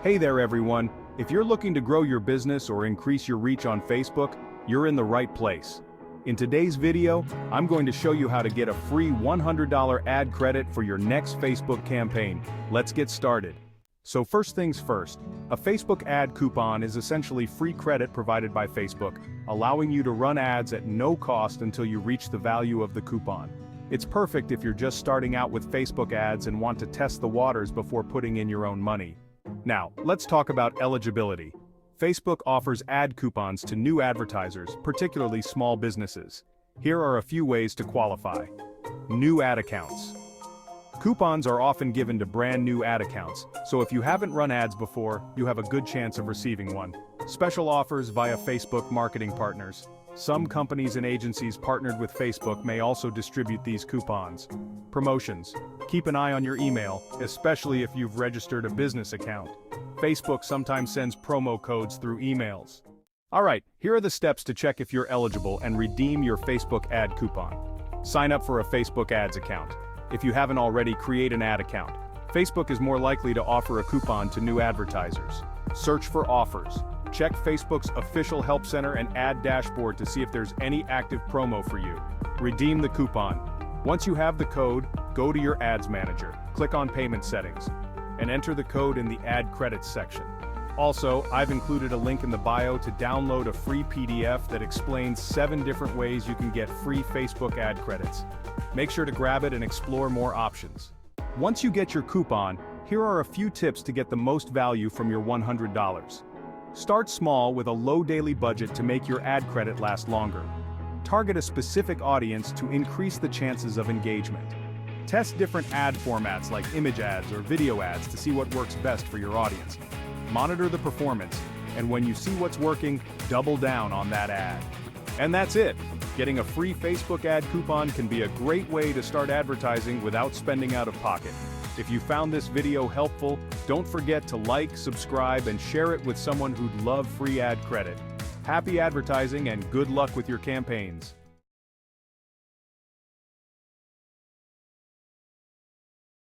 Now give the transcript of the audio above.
Hey there everyone, if you're looking to grow your business or increase your reach on Facebook, you're in the right place. In today's video, I'm going to show you how to get a free $100 ad credit for your next Facebook campaign. Let's get started. So first things first, a Facebook ad coupon is essentially free credit provided by Facebook, allowing you to run ads at no cost until you reach the value of the coupon. It's perfect if you're just starting out with Facebook ads and want to test the waters before putting in your own money. Now, let's talk about eligibility. Facebook offers ad coupons to new advertisers, particularly small businesses. Here are a few ways to qualify. New ad accounts. Coupons are often given to brand new ad accounts, so if you haven't run ads before, you have a good chance of receiving one. Special offers via Facebook marketing partners. Some companies and agencies partnered with Facebook may also distribute these coupons. Promotions. Keep an eye on your email, especially if you've registered a business account. Facebook sometimes sends promo codes through emails. Alright, here are the steps to check if you're eligible and redeem your Facebook ad coupon. Sign up for a Facebook ads account. If you haven't already, create an ad account. Facebook is more likely to offer a coupon to new advertisers. Search for offers. Check Facebook's official help center and ad dashboard to see if there's any active promo for you. Redeem the coupon. Once you have the code, go to your ads manager, click on payment settings, and enter the code in the ad credits section. Also, I've included a link in the bio to download a free PDF that explains 7 different ways you can get free Facebook ad credits. Make sure to grab it and explore more options. Once you get your coupon, here are a few tips to get the most value from your $100. Start small with a low daily budget to make your ad credit last longer. Target a specific audience to increase the chances of engagement. Test different ad formats like image ads or video ads to see what works best for your audience. Monitor the performance, and when you see what's working, double down on that ad. And that's it! Getting a free Facebook ad coupon can be a great way to start advertising without spending out of pocket. If you found this video helpful, don't forget to like, subscribe, and share it with someone who'd love free ad credit. Happy advertising and good luck with your campaigns.